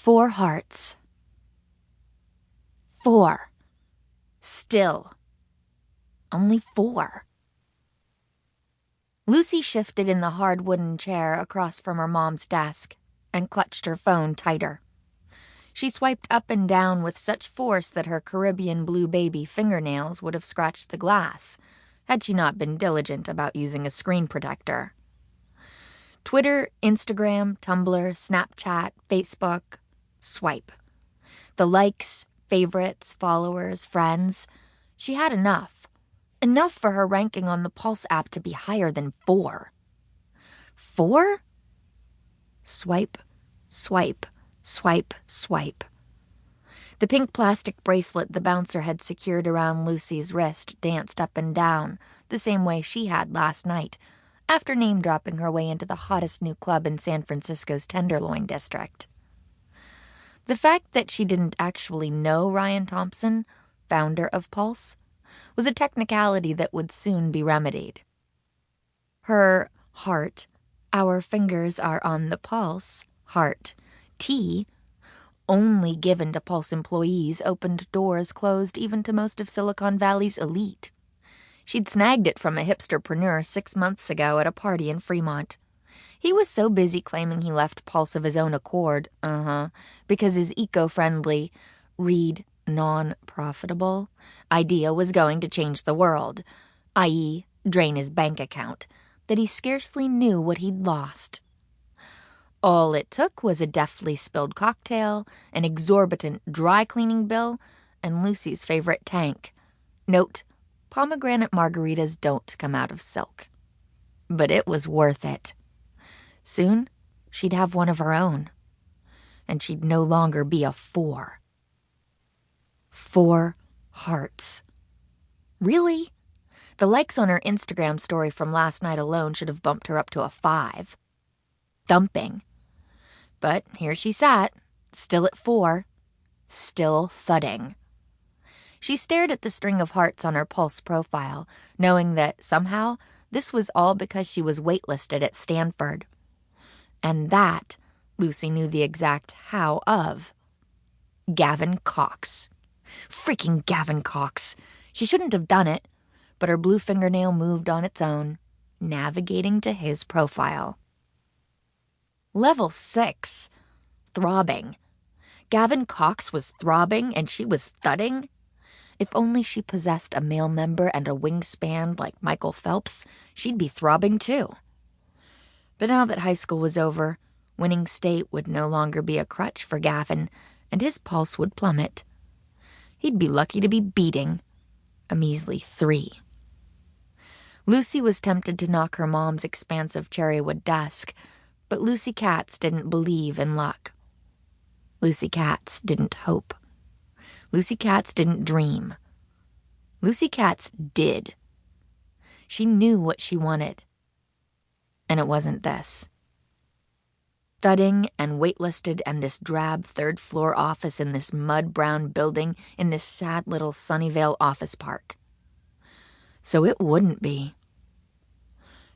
4 hearts. 4. Still. Only 4. Lucy shifted in the hard wooden chair across from her mom's desk and clutched her phone tighter. She swiped up and down with such force that her Caribbean blue baby fingernails would have scratched the glass, had she not been diligent about using a screen protector. Twitter, Instagram, Tumblr, Snapchat, Facebook, swipe. The likes, favorites, followers, friends. She had enough. Enough for her ranking on the Pulse app to be higher than 4. 4? Swipe, swipe, swipe, swipe. The pink plastic bracelet the bouncer had secured around Lucy's wrist danced up and down, the same way she had last night, after name-dropping her way into the hottest new club in San Francisco's Tenderloin district. The fact that she didn't actually know Ryan Thompson, founder of Pulse, was a technicality that would soon be remedied. Her heart, our fingers are on the pulse, heart, tea, only given to Pulse employees, opened doors closed even to most of Silicon Valley's elite. She'd snagged it from a hipsterpreneur 6 months ago at a party in Fremont. He was so busy claiming he left Pulse of his own accord, because his eco-friendly, read non-profitable idea was going to change the world, i.e., drain his bank account, that he scarcely knew what he'd lost. All it took was a deftly spilled cocktail, an exorbitant dry cleaning bill, and Lucy's favorite tank. Note, pomegranate margaritas don't come out of silk. But it was worth it. Soon, she'd have one of her own. And she'd no longer be a 4. 4 hearts. Really? The likes on her Instagram story from last night alone should have bumped her up to a 5. Thumping. But here she sat, still at 4, still thudding. She stared at the string of hearts on her Pulse profile, knowing that somehow this was all because she was waitlisted at Stanford. And that, Lucy knew the exact how of. Gavin Cox. Freaking Gavin Cox. She shouldn't have done it, but her blue fingernail moved on its own, navigating to his profile. Level 6. Throbbing. Gavin Cox was throbbing and she was thudding? If only she possessed a male member and a wingspan like Michael Phelps, she'd be throbbing too. But now that high school was over, winning state would no longer be a crutch for Gavin, and his pulse would plummet. He'd be lucky to be beating a measly 3. Lucy was tempted to knock her mom's expansive cherrywood desk, but Lucy Katz didn't believe in luck. Lucy Katz didn't hope. Lucy Katz didn't dream. Lucy Katz did. She knew what she wanted. And it wasn't this. Thudding and waitlisted and this drab third-floor office in this mud-brown building in this sad little Sunnyvale office park. So it wouldn't be.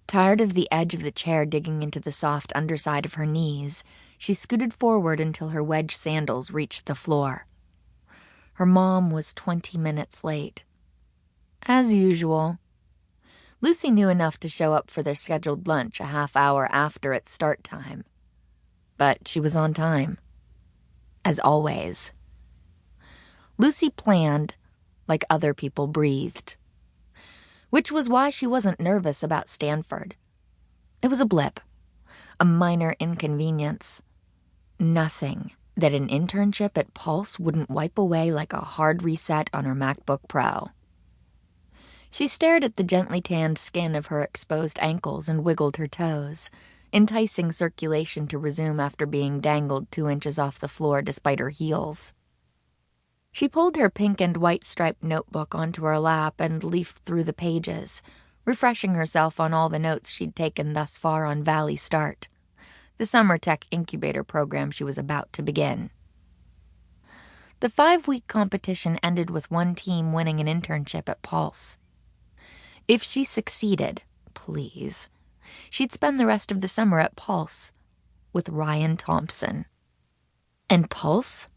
Tired of the edge of the chair digging into the soft underside of her knees, she scooted forward until her wedge sandals reached the floor. Her mom was 20 minutes late. As usual. Lucy knew enough to show up for their scheduled lunch a half hour after its start time. But she was on time. As always. Lucy planned like other people breathed. Which was why she wasn't nervous about Stanford. It was a blip. A minor inconvenience. Nothing that an internship at Pulse wouldn't wipe away like a hard reset on her MacBook Pro. She stared at the gently tanned skin of her exposed ankles and wiggled her toes, enticing circulation to resume after being dangled 2 inches off the floor despite her heels. She pulled her pink and white striped notebook onto her lap and leafed through the pages, refreshing herself on all the notes she'd taken thus far on ValleyStart, the summer tech incubator program she was about to begin. The 5-week competition ended with one team winning an internship at Pulse. If she succeeded, please, she'd spend the rest of the summer at Pulse with Ryan Thompson. And pulse?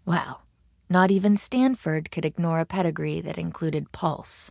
Well, not even Stanford could ignore a pedigree that included pulse.